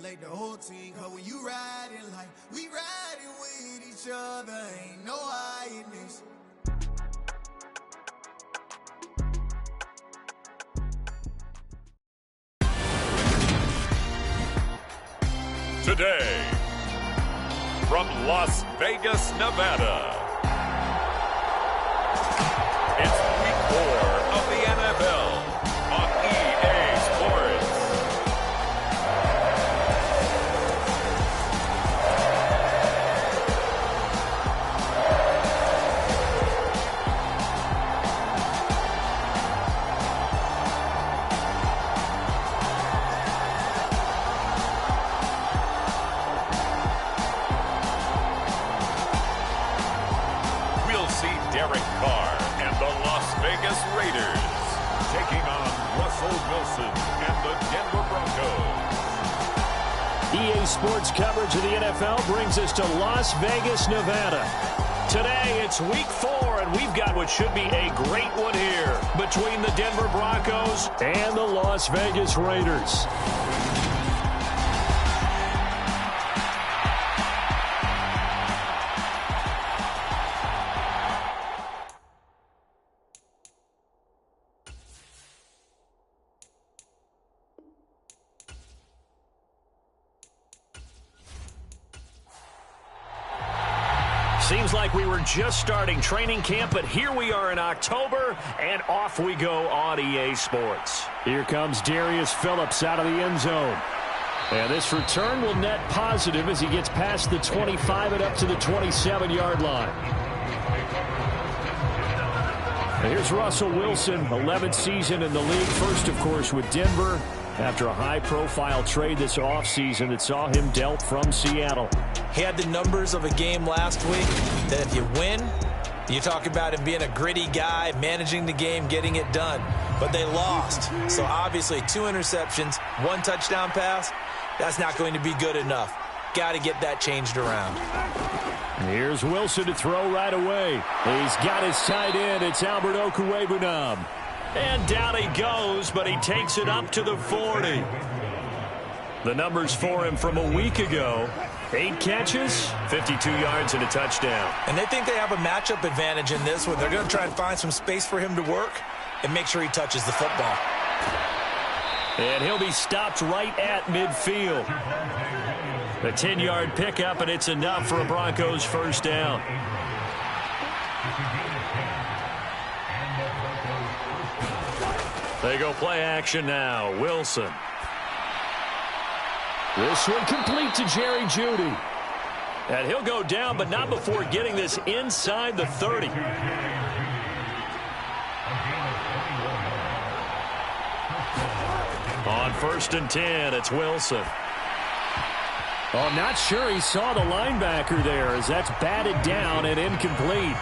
elevate the whole team. Cause when you riding like we riding with each other, ain't no hiding this. Today, from Las Vegas, Nevada, it's Week 4 of the NFL on EA Sports. Derek Carr and the Las Vegas Raiders taking on Russell Wilson and the Denver Broncos. EA Sports coverage of the NFL brings us to Las Vegas, Nevada. Today, it's Week 4, and we've got what should be a great one here between the Denver Broncos and the Las Vegas Raiders. Seems like we were just starting training camp, but here we are in October, and off we go on EA Sports. Here comes Darius Phillips out of the end zone. And this return will net positive as he gets past the 25 and up to the 27-yard line. And here's Russell Wilson, 11th season in the league. First, of course, with Denver after a high-profile trade this offseason that saw him dealt from Seattle. He had the numbers of a game last week that if you win, you talk about him being a gritty guy, managing the game, getting it done. But they lost. So obviously 2 interceptions, 1 touchdown pass, that's not going to be good enough. Got to get that changed around. Here's Wilson to throw right away. He's got his tight end. It's Albert Okwuegbunam. And down he goes, but he takes it up to the 40. The numbers for him from a week ago: 8 catches, 52 yards, and a touchdown. And they think they have a matchup advantage in this one. They're going to try and find some space for him to work and make sure he touches the football. And he'll be stopped right at midfield. A 10-yard pickup, and it's enough for a Broncos first down. They go play action now. Wilson. This one complete to Jerry Jeudy. And he'll go down, but not before getting this inside the 30. On 1st and 10, it's Wilson. Oh, I'm not sure he saw the linebacker there as that's batted down and incomplete.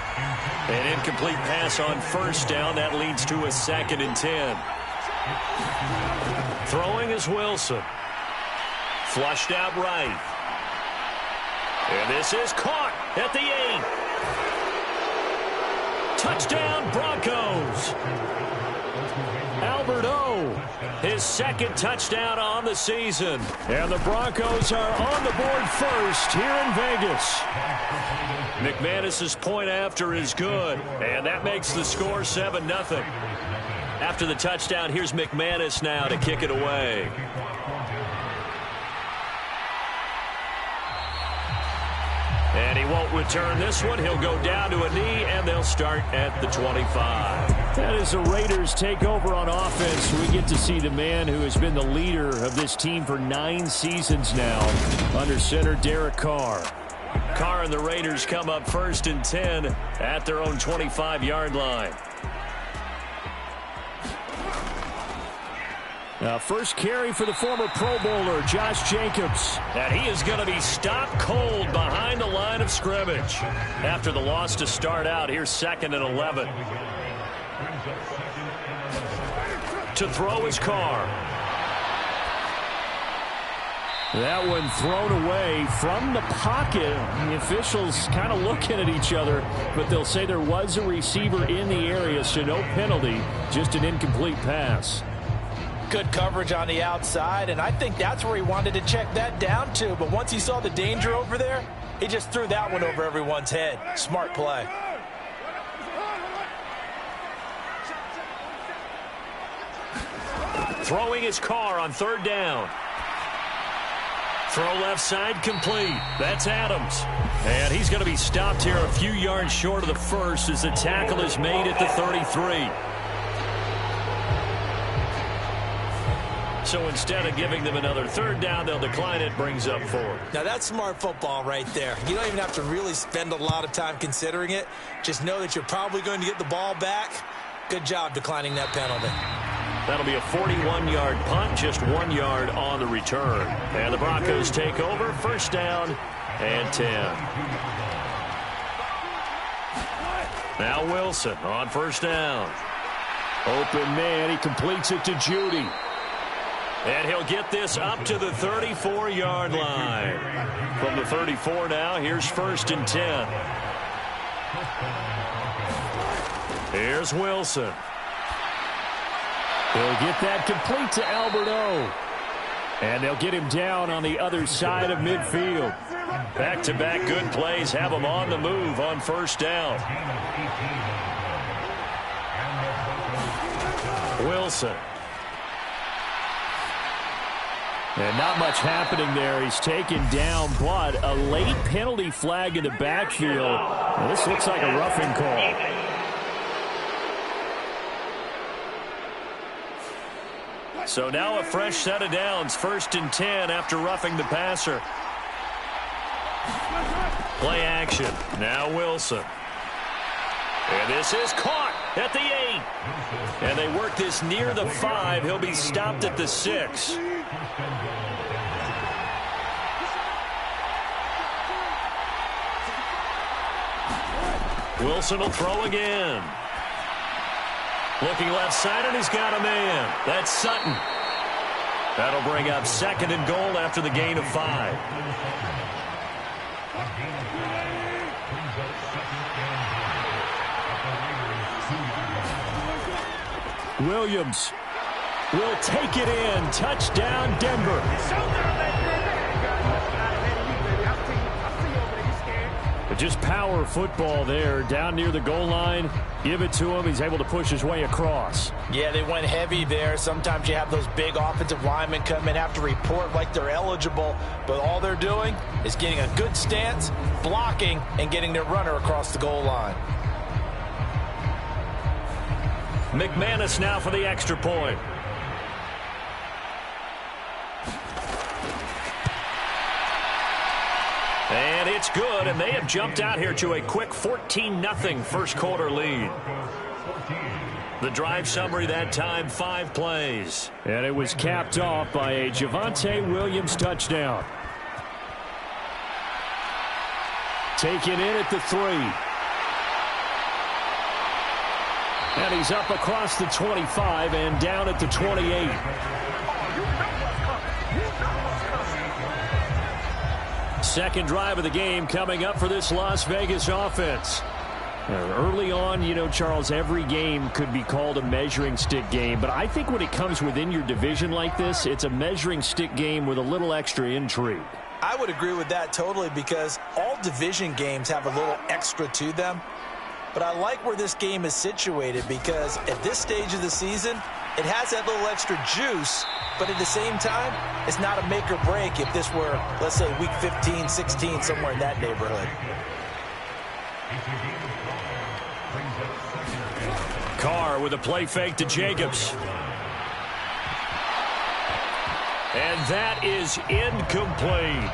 An incomplete pass on first down. That leads to a 2nd and 10. Throwing is Wilson. Flushed out right. And this is caught at the 8. Touchdown, Broncos. Albert O, his 2nd touchdown on the season. And the Broncos are on the board first here in Vegas. McManus's point after is good, and that makes the score 7-0. After the touchdown, here's McManus now to kick it away. And he won't return this one. He'll go down to a knee, and they'll start at the 25. And as the Raiders take over on offense, we get to see the man who has been the leader of this team for 9 seasons now, under center Derek Carr. Carr and the Raiders come up 1st and 10 at their own 25-yard line. Now, first carry for the former Pro Bowler, Josh Jacobs. And he is going to be stopped cold behind the line of scrimmage. After the loss to start out, here's 2nd and 11. To throw is Carr. That one thrown away from the pocket. The officials kind of looking at each other, but they'll say there was a receiver in the area, so no penalty, just an incomplete pass. Good coverage on the outside, and I think that's where he wanted to check that down to. But once he saw the danger over there, he just threw that one over everyone's head. Smart play. Throwing his car on third down. Throw left side complete. That's Adams. And he's going to be stopped here a few yards short of the first as the tackle is made at the 33. So instead of giving them another third down, they'll decline it, brings up 4. Now that's smart football right there. You don't even have to really spend a lot of time considering it. Just know that you're probably going to get the ball back. Good job declining that penalty. That'll be a 41-yard punt, just 1 yard on the return. And the Broncos take over, first down and 10. Now Wilson on first down. Open man, he completes it to Judy. And he'll get this up to the 34-yard line. From the 34 now, here's first and 10. Here's Wilson. He'll get that complete to Alberto. And they'll get him down on the other side of midfield. Back-to-back good plays have him on the move on first down. Wilson. And not much happening there. He's taken down, but a late penalty flag in the backfield. Now, this looks like a roughing call. So now a fresh set of downs, first and 10 after roughing the passer. Play action. Now Wilson. And this is caught at the 8. And they work this near the 5. He'll be stopped at the 6. Wilson will throw again. Looking left side, and he's got a man. That's Sutton. That'll bring up second and goal after the gain of 5. Williams will take it in. Touchdown, Denver. But just power football there. Down near the goal line. Give it to him. He's able to push his way across. Yeah, they went heavy there. Sometimes you have those big offensive linemen come in, have to report like they're eligible. But all they're doing is getting a good stance, blocking, and getting their runner across the goal line. McManus now for the extra point. And it's good, and they have jumped out here to a quick 14-0 first quarter lead. The drive summary that time, 5 plays. And it was capped off by a Javonte Williams touchdown. Taken in at the 3. And he's up across the 25 and down at the 28. Second drive of the game coming up for this Las Vegas offense. Early on, you know, Charles, every game could be called a measuring stick game. But I think when it comes within your division like this, it's a measuring stick game with a little extra intrigue. I would agree with that totally because all division games have a little extra to them. But I like where this game is situated because at this stage of the season, it has that little extra juice, but at the same time, it's not a make or break if this were, let's say, week 15, 16, somewhere in that neighborhood. Carr with a play fake to Jacobs. And that is incomplete.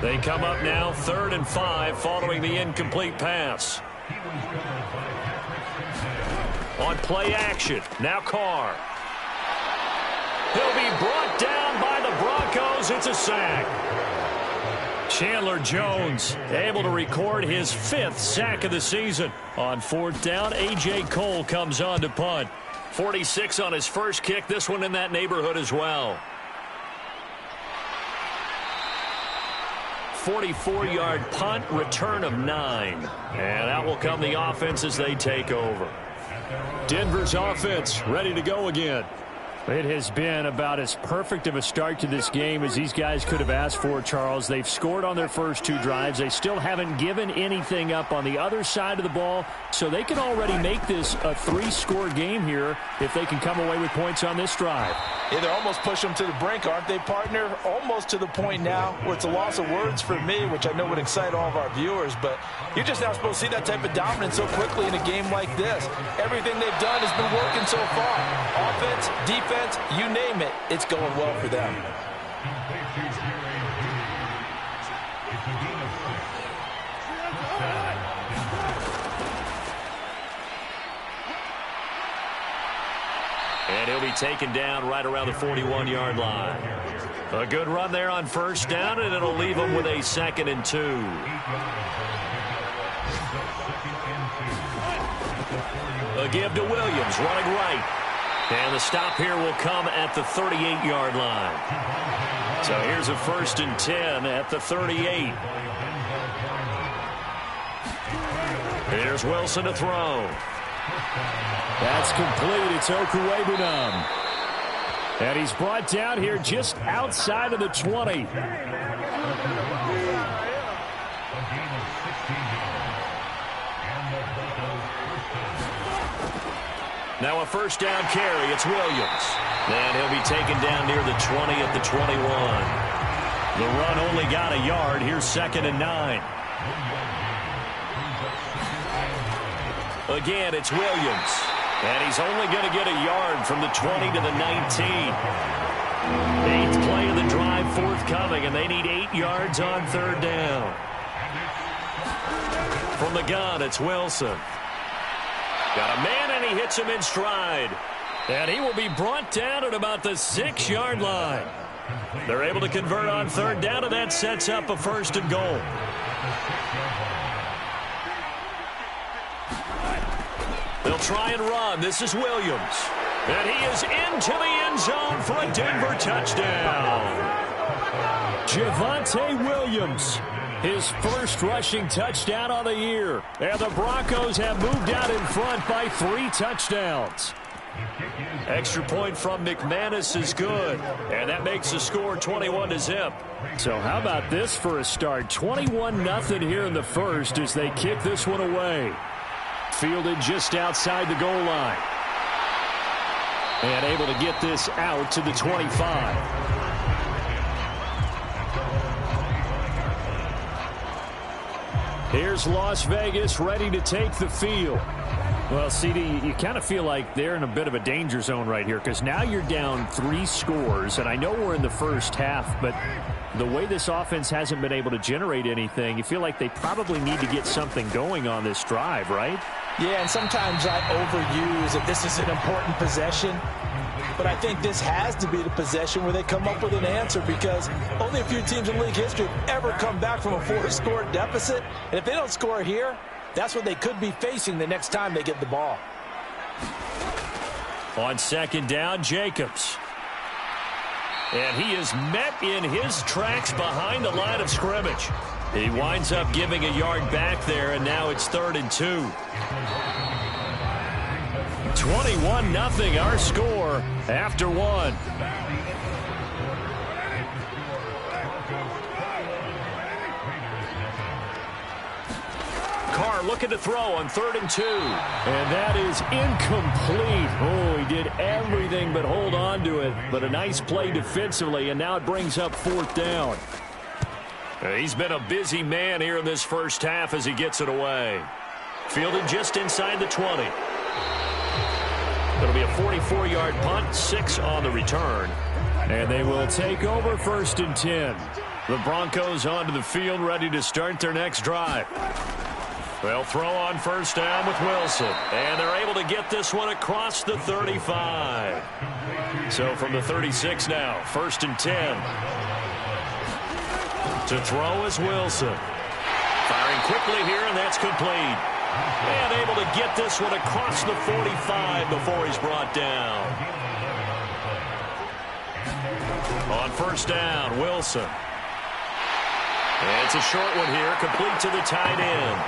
They come up now 3rd and 5 following the incomplete pass. On play action, now Carr. He'll be brought down by the Broncos. It's a sack. Chandler Jones able to record his 5th sack of the season. On 4th down, A.J. Cole comes on to punt. 46 on his first kick, this one in that neighborhood as well. 44-yard punt, return of 9. And out will come the offense as they take over. Denver's offense ready to go again. It has been about as perfect of a start to this game as these guys could have asked for, Charles. They've scored on their first 2 drives. They still haven't given anything up on the other side of the ball, so they can already make this a 3-score game here if they can come away with points on this drive. Yeah, they're almost pushing them to the brink, aren't they, partner? Almost to the point now where it's a loss of words for me, which I know would excite all of our viewers, but you're just not supposed to see that type of dominance so quickly in a game like this. Everything they've done has been working so far. Offense, defense, you name it, it's going well for them. And he'll be taken down right around the 41-yard line. A good run there on first down, and it'll leave him with a 2nd and 2. A give to Williams, running right. And the stop here will come at the 38-yard line. So here's a 1st and 10 at the 38. Here's Wilson to throw. That's complete. It's Okuwebunam. And he's brought down here just outside of the 20. Now a first down carry. It's Williams. And he'll be taken down near the 20 at the 21. The run only got a yard. Here's 2nd and 9. Again, it's Williams. And he's only going to get a yard from the 20 to the 19. 8th play of the drive forthcoming, and they need 8 yards on 3rd down. From the gun, it's Wilson. Got a man, and he hits him in stride. And he will be brought down at about the 6-yard line. They're able to convert on 3rd down, and that sets up a 1st and goal. They'll try and run. This is Williams. And he is into the end zone for a Denver touchdown. Javonte Williams, his first rushing touchdown of the year. And the Broncos have moved out in front by 3 touchdowns. Extra point from McManus is good. And that makes the score 21-0. So how about this for a start? 21-0 here in the first as they kick this one away. Fielded just outside the goal line. And able to get this out to the 25. Here's Las Vegas ready to take the field. Well, CD, you kind of feel like they're in a bit of a danger zone right here because now you're down 3 scores, and I know we're in the first half, but the way this offense hasn't been able to generate anything, you feel like they probably need to get something going on this drive, right? Yeah, and sometimes I overuse that this is an important possession, but I think this has to be the possession where they come up with an answer because only a few teams in league history have ever come back from a 4-score deficit, and if they don't score here, that's what they could be facing the next time they get the ball. On 2nd down, Jacobs. And he is met in his tracks behind the line of scrimmage. He winds up giving a yard back there, and now it's 3rd and 2. 21-0 our score after 1. Carr looking to throw on 3rd and 2. And that is incomplete. Oh, he did everything but hold on to it. But a nice play defensively, and now it brings up 4th down. He's been a busy man here in this first half as he gets it away. Fielded just inside the 20. It'll be a 44-yard punt, 6 on the return. And they will take over 1st and 10. The Broncos onto the field ready to start their next drive. They'll throw on 1st down with Wilson. And they're able to get this one across the 35. So from the 36 now, 1st and 10. To throw is Wilson. Firing quickly here, and that's complete. And able to get this one across the 45 before he's brought down. On 1st down, Wilson. And it's a short one here, complete to the tight end.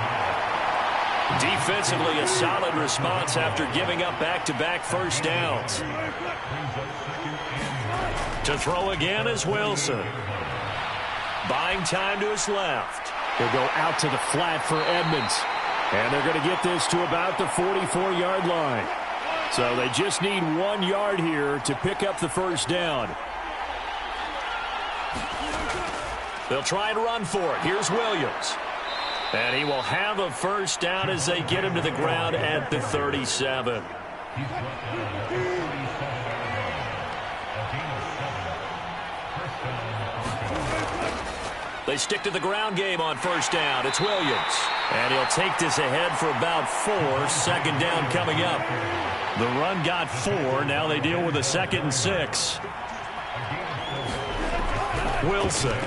Defensively, a solid response after giving up back-to-back first downs. To throw again is Wilson. Buying time to his left. He'll go out to the flat for Edmonds. And they're going to get this to about the 44-yard line. So they just need 1 yard here to pick up the first down. They'll try and run for it. Here's Williams. And he will have a first down as they get him to the ground at the 37. They stick to the ground game on first down. It's Williams. And he'll take this ahead for about 4. Second down coming up. The run got 4. Now they deal with a 2nd and 6. Wilson.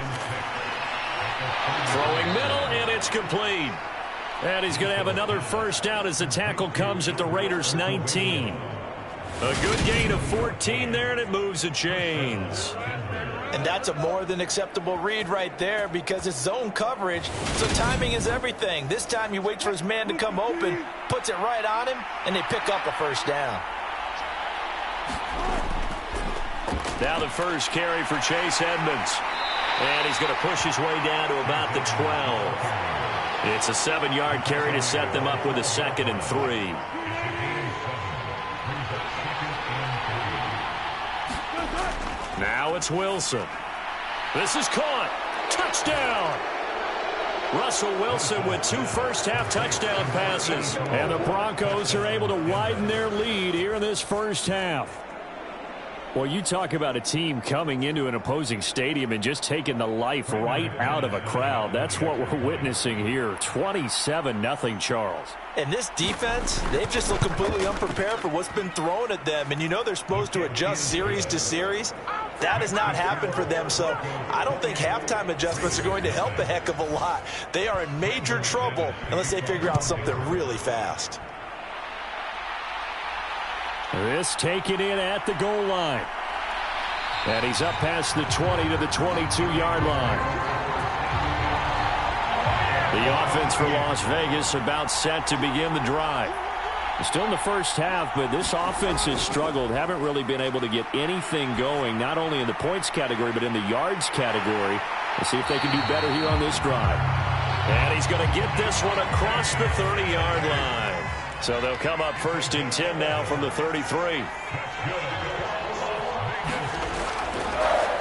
Throwing middle, and it's complete. And he's going to have another first down as the tackle comes at the Raiders' 19. A good gain of 14 there, and it moves the chains. And that's a more than acceptable read right there because it's zone coverage, so timing is everything. This time he waits for his man to come open, puts it right on him, and they pick up a first down. Now the first carry for Chase Edmonds. And he's going to push his way down to about the 12. It's a 7-yard carry to set them up with a 2nd and 3. Now it's Wilson. This is caught. Touchdown! Russell Wilson with 2 first-half touchdown passes. And the Broncos are able to widen their lead here in this first half. Well, you talk about a team coming into an opposing stadium and just taking the life right out of a crowd. That's what we're witnessing here. 27-0, Charles. And this defense, they've just looked completely unprepared for what's been thrown at them. And you know they're supposed to adjust series to series. That has not happened for them, so I don't think halftime adjustments are going to help a heck of a lot. They are in major trouble unless they figure out something really fast. This taken in at the goal line. And he's up past the 20 to the 22-yard line. The offense for Las Vegas about set to begin the drive. Still in the first half, but this offense has struggled. Haven't really been able to get anything going, not only in the points category, but in the yards category. Let's see if they can do better here on this drive. And he's going to get this one across the 30-yard line. So they'll come up 1st and 10 now from the 33.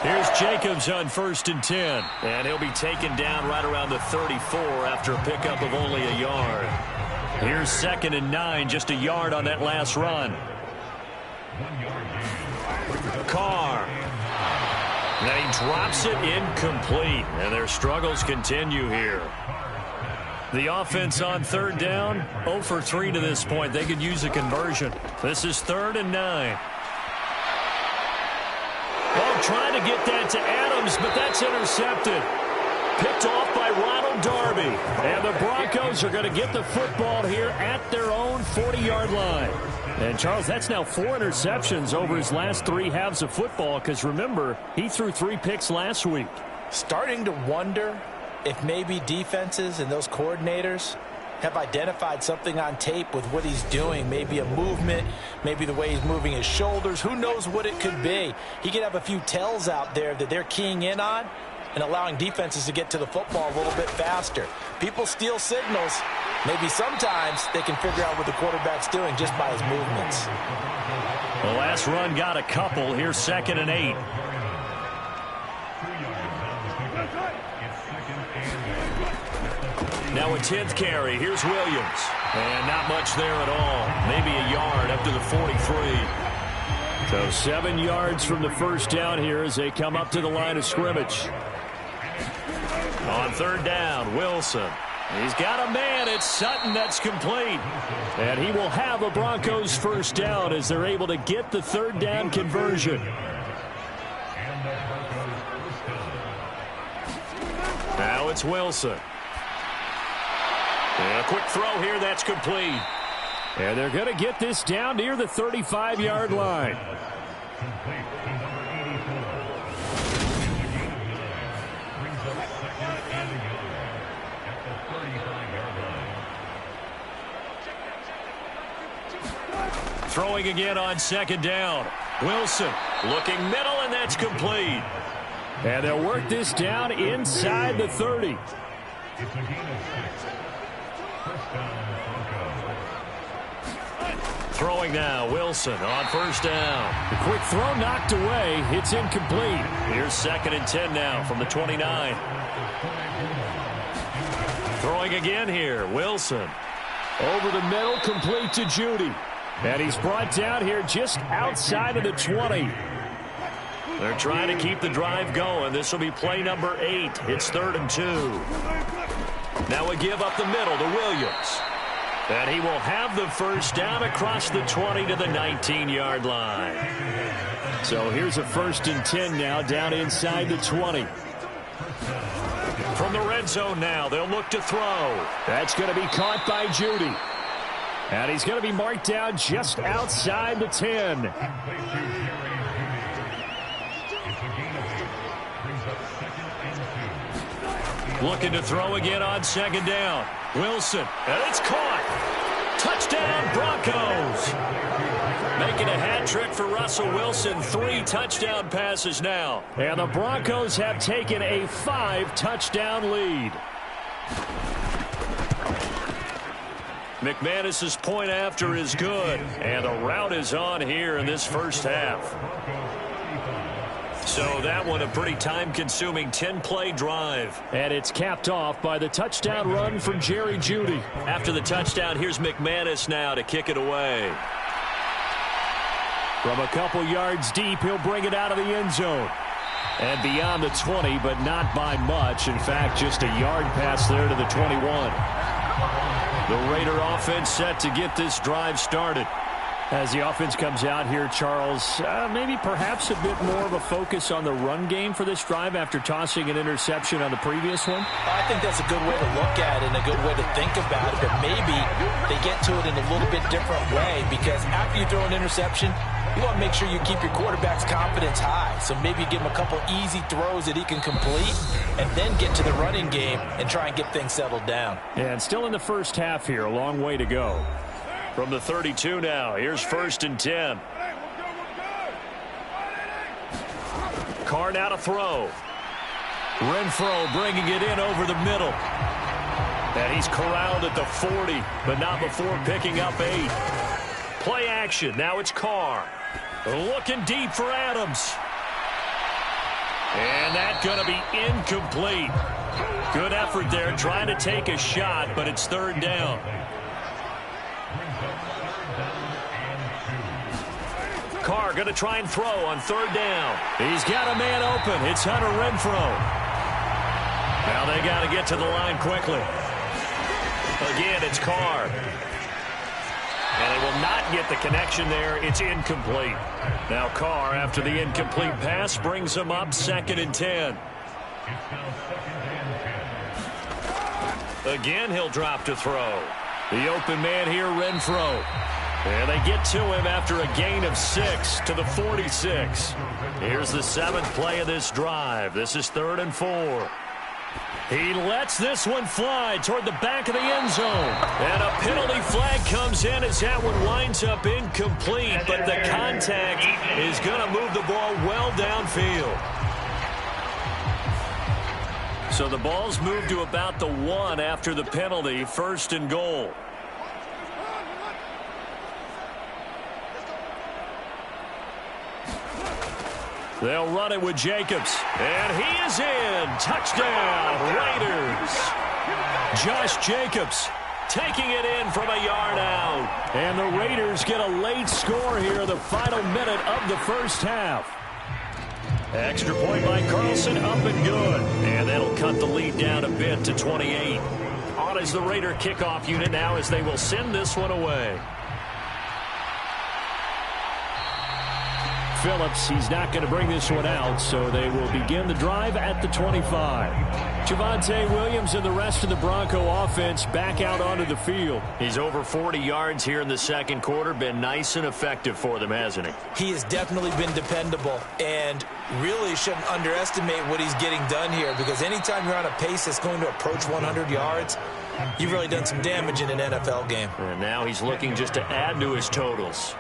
Here's Jacobs on 1st and 10. And he'll be taken down right around the 34 after a pickup of only a yard. Here's 2nd and 9, just a yard on that last run. Carr. Now he drops it incomplete. And their struggles continue here. The offense on 3rd down, 0 for 3 to this point. They could use a conversion. This is 3rd and 9. Oh, trying to get that to Adams, but that's intercepted. Picked off by Ronald Darby. And the Broncos are going to get the football here at their own 40-yard line. And, Charles, that's now 4 interceptions over his last 3 halves of football because, remember, he threw 3 picks last week. Starting to wonder if maybe defenses and those coordinators have identified something on tape with what he's doing. Maybe a movement, maybe the way he's moving his shoulders. Who knows what it could be? He could have a few tells out there that they're keying in on and allowing defenses to get to the football a little bit faster. People steal signals. Maybe sometimes they can figure out what the quarterback's doing just by his movements. The last run got a couple. Here's 2nd and 8. Now a 10th carry. Here's Williams. And not much there at all. Maybe a yard up to the 43. So 7 yards from the first down here as they come up to the line of scrimmage. On 3rd down, Wilson. He's got a man. It's Sutton. That's complete. And he will have a Broncos first down as they're able to get the 3rd down conversion. Now it's Wilson. And a quick throw here, that's complete. And they're going to get this down near the 35-yard line. Throwing again on second down. Wilson looking middle, and that's complete. And they'll work this down inside the 30. Throwing now, Wilson on first down. The quick throw knocked away. It's incomplete. Here's 2nd and 10 now from the 29. Throwing again here, Wilson. Over the middle, complete to Judy. And he's brought down here just outside of the 20. They're trying to keep the drive going. This will be play number 8. It's 3rd and 2. Now a give up the middle to Williams. And he will have the first down across the 20 to the 19-yard line. So here's a 1st and 10 now down inside the 20. From the red zone now, they'll look to throw. That's going to be caught by Judy. And he's going to be marked down just outside the 10. Looking to throw again on 2nd down. Wilson, and it's caught. Touchdown, Broncos. Making a hat trick for Russell Wilson. 3 touchdown passes now. And the Broncos have taken a 5-touchdown lead. McManus's point after is good. And the route is on here in this first half. So that one a pretty time-consuming 10-play drive. And it's capped off by the touchdown run from Jerry Jeudy. After the touchdown, here's McManus now to kick it away. From a couple yards deep, he'll bring it out of the end zone. And beyond the 20, but not by much. In fact, just a yard pass there to the 21. The Raider offense set to get this drive started. As the offense comes out here, Charles, maybe perhaps a bit more of a focus on the run game for this drive after tossing an interception on the previous one? I think that's a good way to look at it and a good way to think about it, but maybe they get to it in a little bit different way because after you throw an interception, you want to make sure you keep your quarterback's confidence high. So maybe give him a couple easy throws that he can complete and then get to the running game and try and get things settled down. And still in the first half here, a long way to go. From the 32 now, here's 1st and 10. Carr now to throw. Renfro bringing it in over the middle. And he's corralled at the 40, but not before picking up 8. Play action, now it's Carr. Looking deep for Adams. And that's going to be incomplete. Good effort there, trying to take a shot, but it's 3rd down. Carr going to try and throw on 3rd down. He's got a man open. It's Hunter Renfro. Now they got to get to the line quickly. Again, it's Carr. And they will not get the connection there. It's incomplete. Now Carr, after the incomplete pass, brings him up 2nd and 10. Again, he'll drop to throw. The open man here, Renfro. And they get to him after a gain of 6 to the 46. Here's the 7th play of this drive. This is 3rd and 4. He lets this one fly toward the back of the end zone. And a penalty flag comes in as that one winds up incomplete. But the contact is going to move the ball well downfield. So the ball's moved to about the 1 after the penalty. 1st and goal. They'll run it with Jacobs. And he is in. Touchdown, Raiders. Josh Jacobs taking it in from a yard out. And the Raiders get a late score here in the final minute of the first half. Extra point by Carlson, up and good. And that'll cut the lead down a bit to 28. On is the Raider kickoff unit now as they will send this one away. Phillips, he's not going to bring this one out, so they will begin the drive at the 25. Javonte Williams and the rest of the Bronco offense back out onto the field. He's over 40 yards here in the second quarter. Been nice and effective for them, hasn't he? He has definitely been dependable, and really shouldn't underestimate what he's getting done here, because anytime you're on a pace that's going to approach 100 yards, you've really done some damage in an NFL game. And now he's looking just to add to his totals.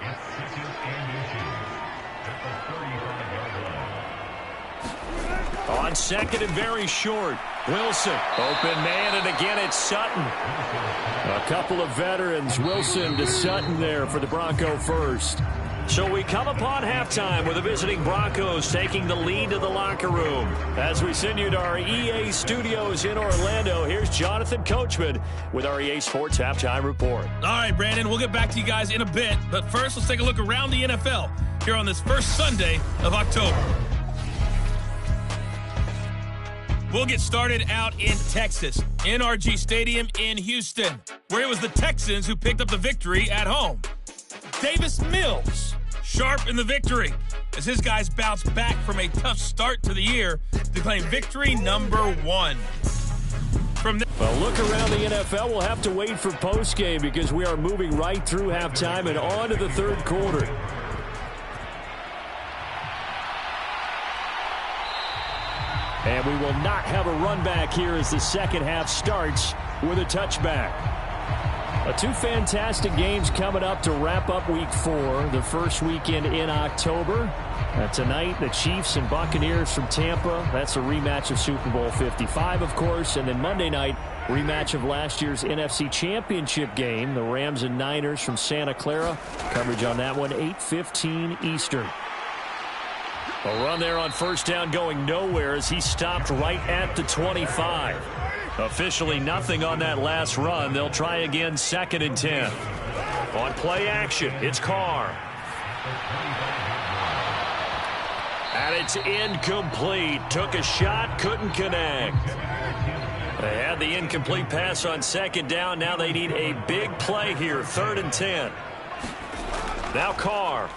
On second and very short, Wilson. Open man, and again it's Sutton. A couple of veterans, Wilson to Sutton there for the Bronco first. So we come upon halftime with the visiting Broncos taking the lead to the locker room. As we send you to our EA studios in Orlando, here's Jonathan Coachman with our EA Sports Halftime Report. All right, Brandon, we'll get back to you guys in a bit. But first, let's take a look around the NFL here on this first Sunday of October. We'll get started out in Texas, NRG Stadium in Houston, where it was the Texans who picked up the victory at home. Davis Mills, sharp in the victory, as his guys bounce back from a tough start to the year to claim victory number 1. Well, look around the NFL. We'll have to wait for postgame because we are moving right through halftime and on to the third quarter. And we will not have a run back here as the second half starts with a touchback. Two fantastic games coming up to wrap up Week 4, the first weekend in October. Tonight, the Chiefs and Buccaneers from Tampa. That's a rematch of Super Bowl 55, of course. And then Monday night, rematch of last year's NFC Championship game, the Rams and Niners from Santa Clara. Coverage on that one, 8:15 Eastern. A run there on first down going nowhere as he stopped right at the 25. Officially nothing on that last run. They'll try again, 2nd and 10. On play action, it's Carr. And it's incomplete. Took a shot, couldn't connect. They had the incomplete pass on second down. Now they need a big play here, 3rd and 10. Now Carr.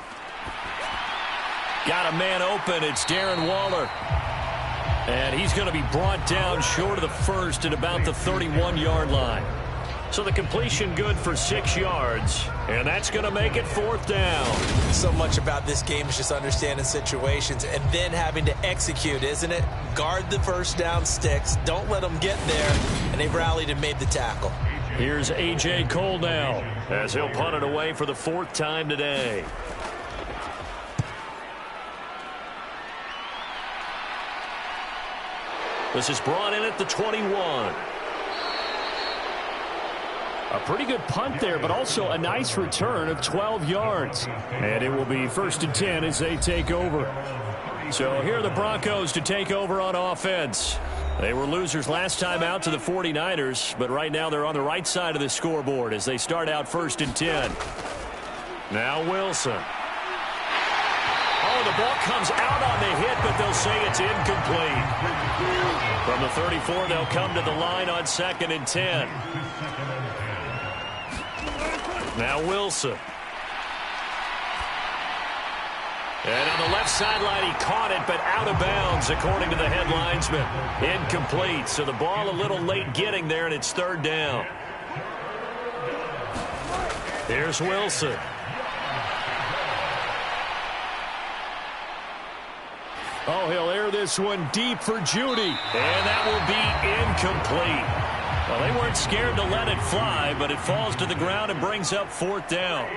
Got a man open. It's Darren Waller. And he's going to be brought down short of the first at about the 31-yard line. So the completion good for 6 yards. And that's going to make it 4th down. So much about this game is just understanding situations and then having to execute, isn't it? Guard the first down sticks. Don't let them get there. And they've rallied and made the tackle. Here's A.J. Cole now as he'll punt it away for the 4th time today. This is brought in at the 21. A pretty good punt there, but also a nice return of 12 yards. And it will be 1st and 10 as they take over. So here are the Broncos to take over on offense. They were losers last time out to the 49ers, but right now they're on the right side of the scoreboard as they start out 1st and 10. Now Wilson. Oh, the ball comes out on the hit, but they'll say it's incomplete. From the 34, they'll come to the line on 2nd and 10. Now Wilson. And on the left sideline, he caught it, but out of bounds, according to the head linesman. Incomplete, so the ball a little late getting there, and it's 3rd down. Here's Wilson. Oh, he'll air this one deep for Judy. And that will be incomplete. Well, they weren't scared to let it fly, but it falls to the ground and brings up 4th down.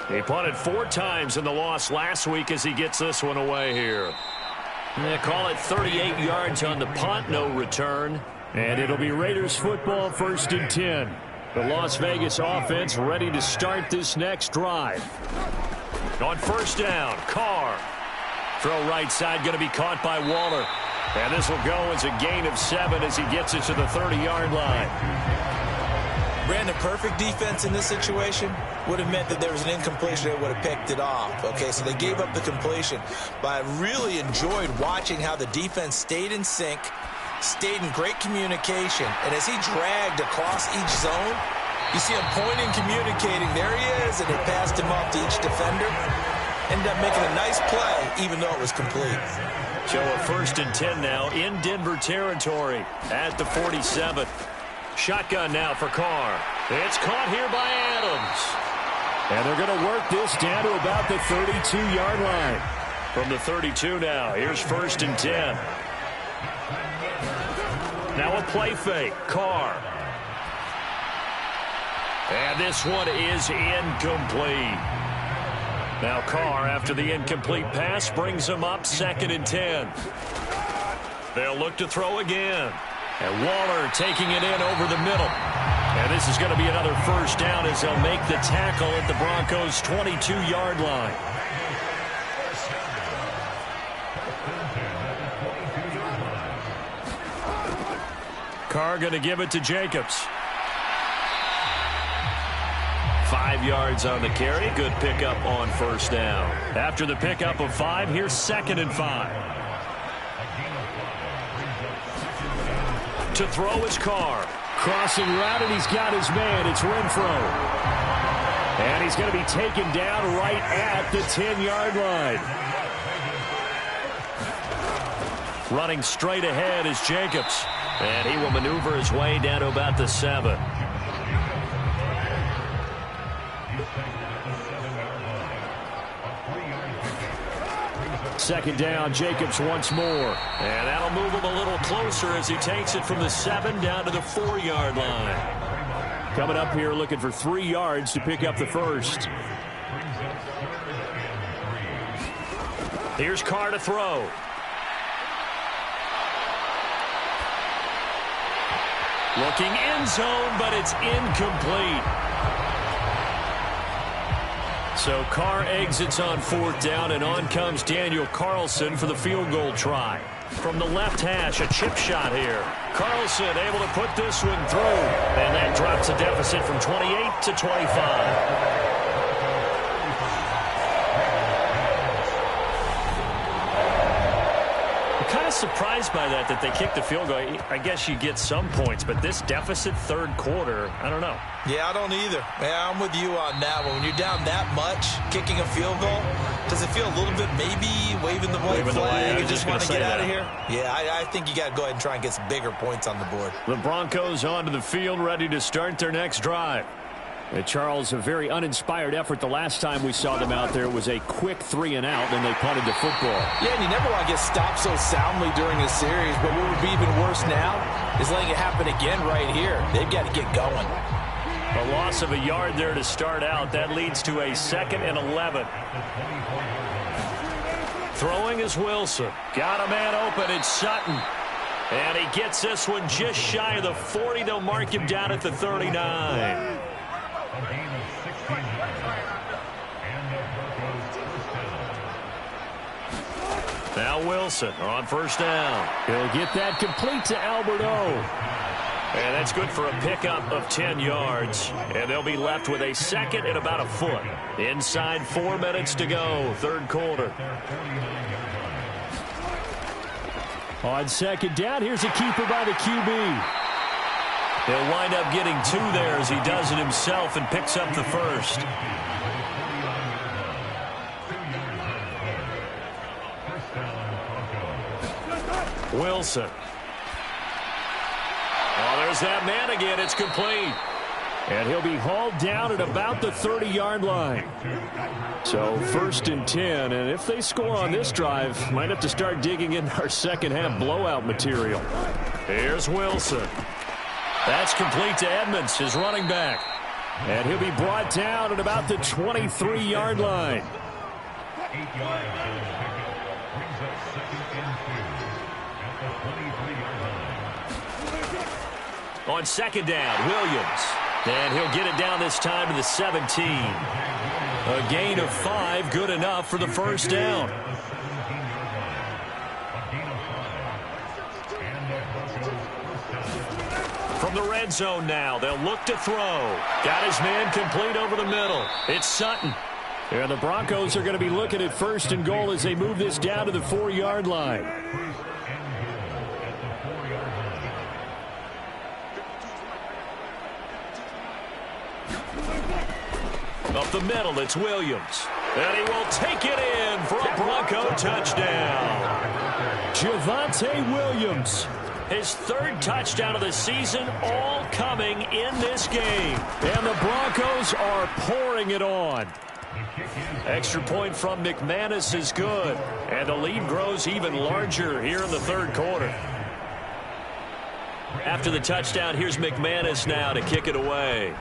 He punted 4 times in the loss last week as he gets this one away here. They call it 38 yards on the punt, no return. And it'll be Raiders football, 1st and 10. The Las Vegas offense ready to start this next drive. On first down, Carr. Throw right side going to be caught by Waller. And this will go as a gain of 7 as he gets it to the 30-yard line. Brandon, perfect defense in this situation would have meant that there was an incompletion. They would have picked it off. Okay, so they gave up the completion. But I really enjoyed watching how the defense stayed in sync, stayed in great communication. And as he dragged across each zone, you see him pointing, communicating. There he is, and they passed him off to each defender. ended up making a nice play, even though it was complete. So a 1st and 10 now in Denver territory at the 47. Shotgun now for Carr. It's caught here by Adams. And they're going to work this down to about the 32-yard line. From the 32 now, here's 1st and 10. Now a play fake. Carr. And this one is incomplete. Now Carr, after the incomplete pass, brings him up 2nd and 10. They'll look to throw again. And Waller taking it in over the middle. And this is going to be another 1st down as they'll make the tackle at the Broncos' 22-yard line. Carr going to give it to Jacobs. 5 yards on the carry. Good pickup on 1st down. After the pickup of 5, here's 2nd and 5. To throw is Carr. Crossing route, and he's got his man. It's Renfro. And he's going to be taken down right at the 10-yard line. Running straight ahead is Jacobs. And he will maneuver his way down to about the 7. Second down, Jacobs once more. And that'll move him a little closer as he takes it from the 7 down to the 4-yard line. Coming up here looking for 3 yards to pick up the 1st. Here's Carr to throw. Looking end zone, but it's incomplete. So Carr exits on 4th down, and on comes Daniel Carlson for the field goal try. From the left hash, a chip shot here. Carlson able to put this one through, and that drops a deficit from 28 to 25. Kind of surprised by that they kicked the field goal. I guess you get some points, but this deficit 3rd quarter, I don't know. Yeah, I don't either. Yeah, I'm with you on that one. When you're down that much, kicking a field goal, does it feel a little bit maybe waving the white flag and just want to get out of here? Yeah, I think you got to go ahead and try and get some bigger points on the board. The Broncos onto the field, ready to start their next drive. Charles, a very uninspired effort the last time we saw them out there. It was a quick 3 and out, and they punted the football. Yeah, and you never want to get stopped so soundly during a series, but what would be even worse now is letting it happen again right here. They've got to get going. A loss of a yard there to start out. That leads to a 2nd and 11. Throwing is Wilson. Got a man open. It's Sutton. And he gets this one just shy of the 40. They'll mark him down at the 39. Now Wilson on 1st down. He'll get that complete to Alberto. And that's good for a pickup of 10 yards. And they'll be left with a 2nd and about a foot. Inside 4 minutes to go, 3rd quarter. On 2nd down, here's a keeper by the QB. He'll wind up getting 2 there as he does it himself and picks up the 1st. Wilson. Oh, there's that man again. It's complete. And he'll be hauled down at about the 30-yard line. So 1st and 10. And if they score on this drive, might have to start digging in our second-half blowout material. Here's Wilson. That's complete to Edmonds, his running back. And he'll be brought down at about the 23-yard line. On 2nd down, Williams. And he'll get it down this time to the 17. A gain of 5, good enough for the 1st down. From the red zone now, they'll look to throw. Got his man complete over the middle. It's Sutton. And the Broncos are going to be looking at 1st and goal as they move this down to the 4-yard line. Up the middle, it's Williams. And he will take it in for a Bronco touchdown. Javonte Williams, his third touchdown of the season, all coming in this game. And the Broncos are pouring it on. Extra point from McManus is good. And the lead grows even larger here in the third quarter. After the touchdown, here's McManus now to kick it away.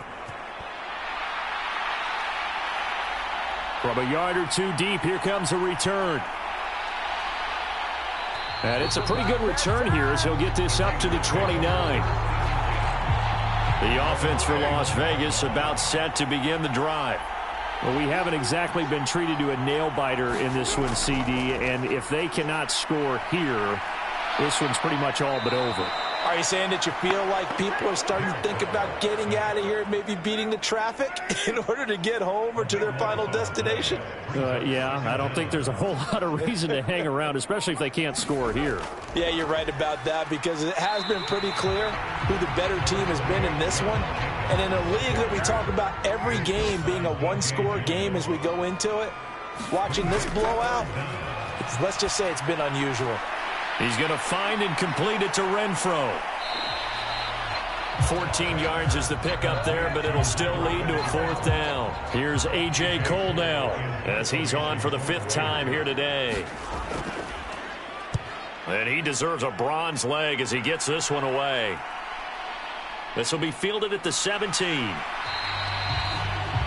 From a yard or two deep, here comes a return. And it's a pretty good return here as he'll get this up to the 29. The offense for Las Vegas about set to begin the drive. Well, we haven't exactly been treated to a nail-biter in this one, CD, and if they cannot score here, this one's pretty much all but over. Are you saying that you feel like people are starting to think about getting out of here, maybe beating the traffic in order to get home or to their final destination? Yeah, I don't think there's a whole lot of reason to hang around, especially if they can't score here. Yeah, you're right about that because it has been pretty clear who the better team has been in this one. And in a league that we talk about every game being a one-score game as we go into it, watching this blowout, let's just say it's been unusual. He's going to find and complete it to Renfro. 14 yards is the pickup there, but it'll still lead to a fourth down. Here's A.J. Cole now as he's on for the fifth time here today. And he deserves a bronze leg as he gets this one away. This will be fielded at the 17.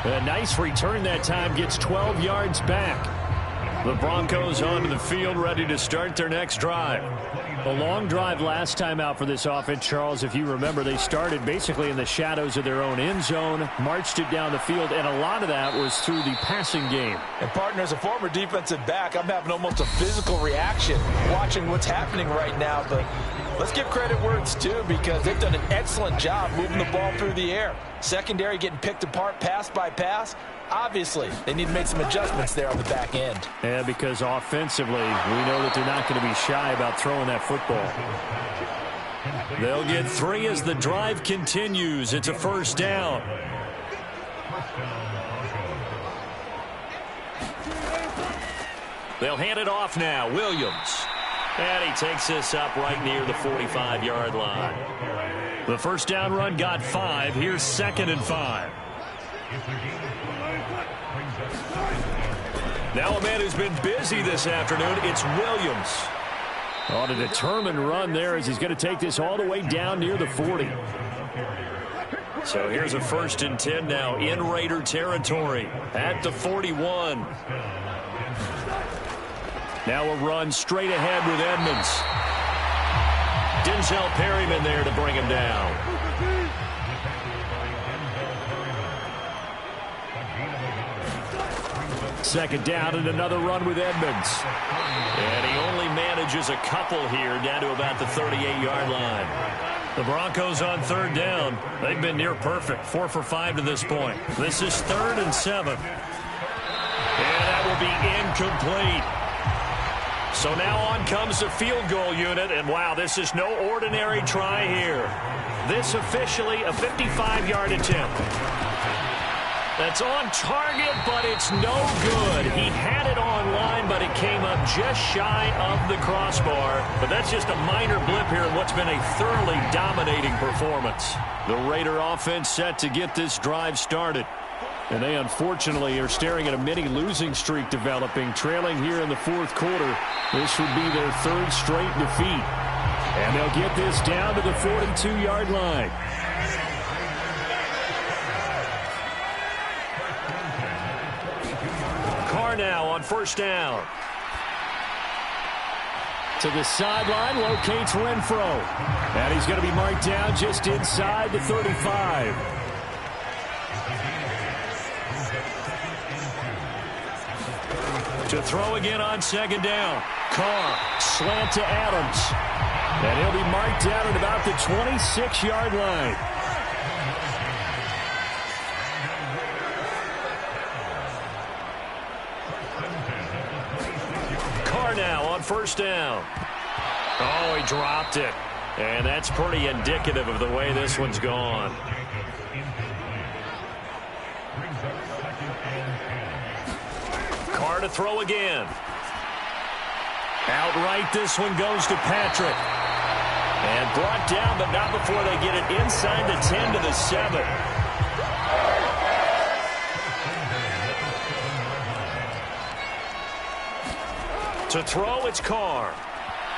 A nice return that time, gets 12 yards back. The Broncos onto the field, ready to start their next drive. A long drive last time out for this offense, Charles. If you remember, they started basically in the shadows of their own end zone, marched it down the field, and a lot of that was through the passing game. And, partner, as a former defensive back, I'm having almost a physical reaction watching what's happening right now. But let's give credit where it's due because they've done an excellent job moving the ball through the air. Secondary getting picked apart pass by pass. Obviously, they need to make some adjustments there on the back end. Yeah, because offensively, we know that they're not going to be shy about throwing that football. They'll get 3 as the drive continues. It's a first down. They'll hand it off now. Williams. And he takes this up right near the 45-yard line. The first down run got 5. Here's 2nd and 5. Now a man who's been busy this afternoon, it's Williams. On a determined run there as he's going to take this all the way down near the 40. So here's a 1st and 10 now in Raider territory at the 41. Now a run straight ahead with Edmonds. Denzel Perryman there to bring him down. Second down and another run with Edmonds. And he only manages a couple here down to about the 38-yard line. The Broncos on 3rd down. They've been near perfect, 4 for 5 to this point. This is 3rd and 7. And that will be incomplete. So now on comes the field goal unit. And wow, this is no ordinary try here. This officially a 55-yard attempt. That's on target, but it's no good. He had it on line, but it came up just shy of the crossbar. But that's just a minor blip here in what's been a thoroughly dominating performance. The Raider offense set to get this drive started. And they unfortunately are staring at a mini losing streak developing, trailing here in the 4th quarter. This would be their 3rd straight defeat. And they'll get this down to the 42-yard line. Now on 1st down. To the sideline, locates Renfro. And he's going to be marked down just inside the 35. To throw again on 2nd down. Carr, slant to Adams. And he'll be marked down at about the 26-yard line. Now on 1st down. Oh, he dropped it. And that's pretty indicative of the way this one's gone. Carr to throw again. Outright, this one goes to Patrick. And brought down, but not before they get it inside the 10 to the 7. To throw, it's Carr.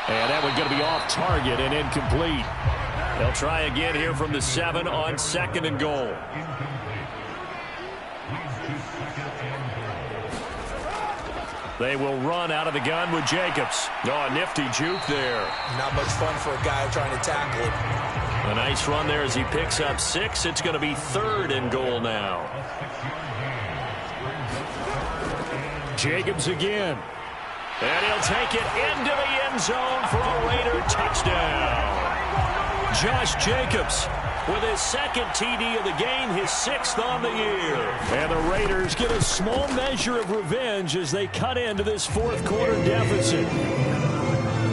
And that one going to be off target and incomplete. They'll try again here from the 7 on 2nd and goal. They will run out of the gun with Jacobs. Oh, a nifty juke there. Not much fun for a guy trying to tackle him. A nice run there as he picks up 6. It's going to be 3rd and goal now. Jacobs again. And he'll take it into the end zone for a Raider touchdown. Josh Jacobs with his 2nd TD of the game, his 6th on the year. And the Raiders get a small measure of revenge as they cut into this 4th quarter deficit.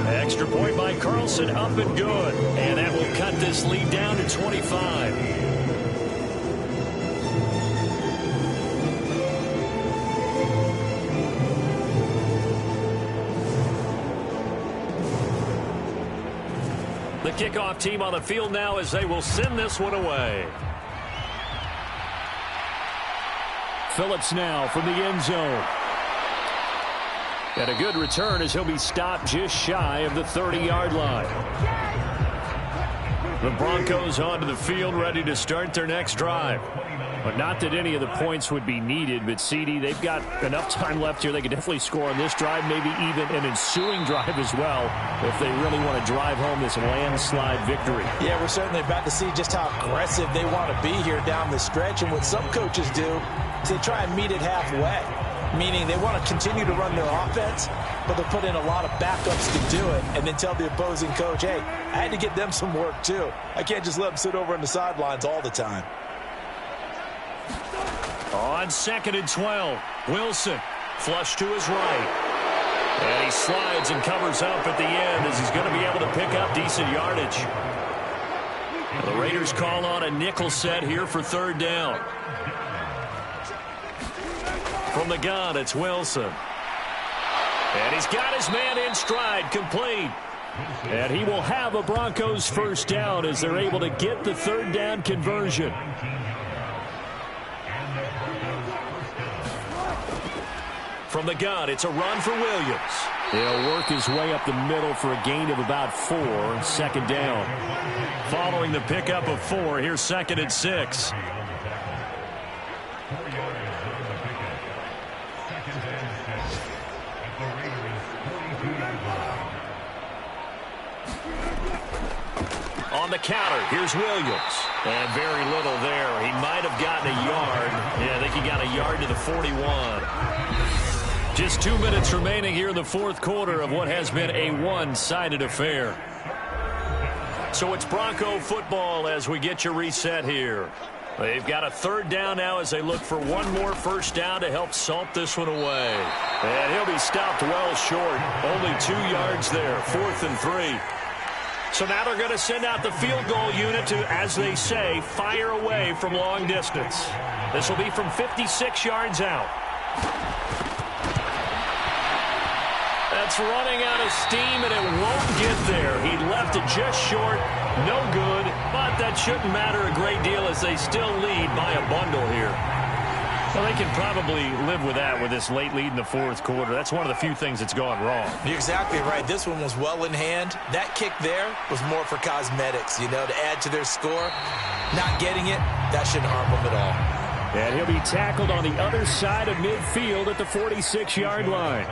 Extra point by Carlson, up and good. And that will cut this lead down to 25. The kickoff team on the field now as they will send this one away. Phillips now from the end zone. And a good return as he'll be stopped just shy of the 30-yard line. The Broncos onto the field ready to start their next drive. But not that any of the points would be needed, but CD, they've got enough time left here. They could definitely score on this drive, maybe even an ensuing drive as well, if they really want to drive home this landslide victory. Yeah, we're certainly about to see just how aggressive they want to be here down the stretch. And what some coaches do is they try and meet it halfway, meaning they want to continue to run their offense, but they'll put in a lot of backups to do it and then tell the opposing coach, hey, I had to get them some work too. I can't just let them sit over on the sidelines all the time. On 2nd and 12, Wilson flush to his right. And he slides and covers up at the end as he's going to be able to pick up decent yardage. The Raiders call on a nickel set here for 3rd down. From the gun, it's Wilson. And he's got his man in stride, complete. And he will have a Broncos 1st down as they're able to get the 3rd down conversion. From the gun, it's a run for Williams. He'll work his way up the middle for a gain of about 4, 2nd down. Following the pickup of 4, here's 2nd and 6. On the counter, here's Williams. And very little there. He might have gotten a yard. Yeah, I think he got a yard to the 41. Just 2 minutes remaining here in the 4th quarter of what has been a one-sided affair. So it's Bronco football as we get your reset here. They've got a 3rd down now as they look for one more 1st down to help salt this one away. And he'll be stopped well short. Only 2 yards there, 4th and 3. So now they're going to send out the field goal unit to, as they say, fire away from long distance. This will be from 56 yards out. That's running out of steam, and it won't get there. He left it just short. No good, but that shouldn't matter a great deal as they still lead by a bundle here. Well, they can probably live with that with this late lead in the 4th quarter. That's one of the few things that's gone wrong. You're exactly right. This one was well in hand. That kick there was more for cosmetics, you know, to add to their score. Not getting it, that shouldn't harm them at all. And he'll be tackled on the other side of midfield at the 46-yard line.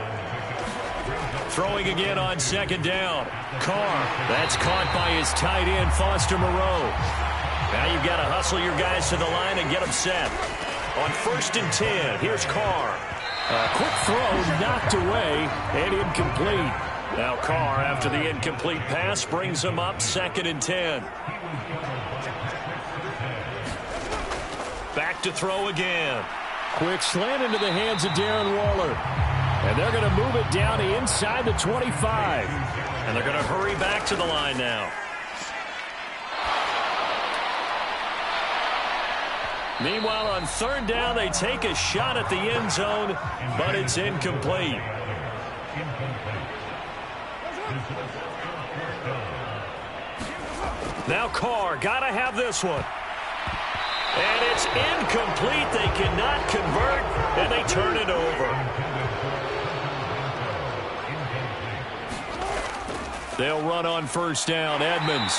Throwing again on 2nd down. Carr. That's caught by his tight end, Foster Moreau. Now you've got to hustle your guys to the line and get them set. On 1st and 10, here's Carr. A quick throw knocked away and incomplete. Now Carr, after the incomplete pass, brings him up 2nd and 10. Back to throw again. Quick slant into the hands of Darren Waller. And they're going to move it down to inside the 25. And they're going to hurry back to the line now. Meanwhile, on third down, they take a shot at the end zone, but it's incomplete. Now Carr, gotta have this one. And it's incomplete. They cannot convert, and they turn it over. They'll run on first down. Edmonds.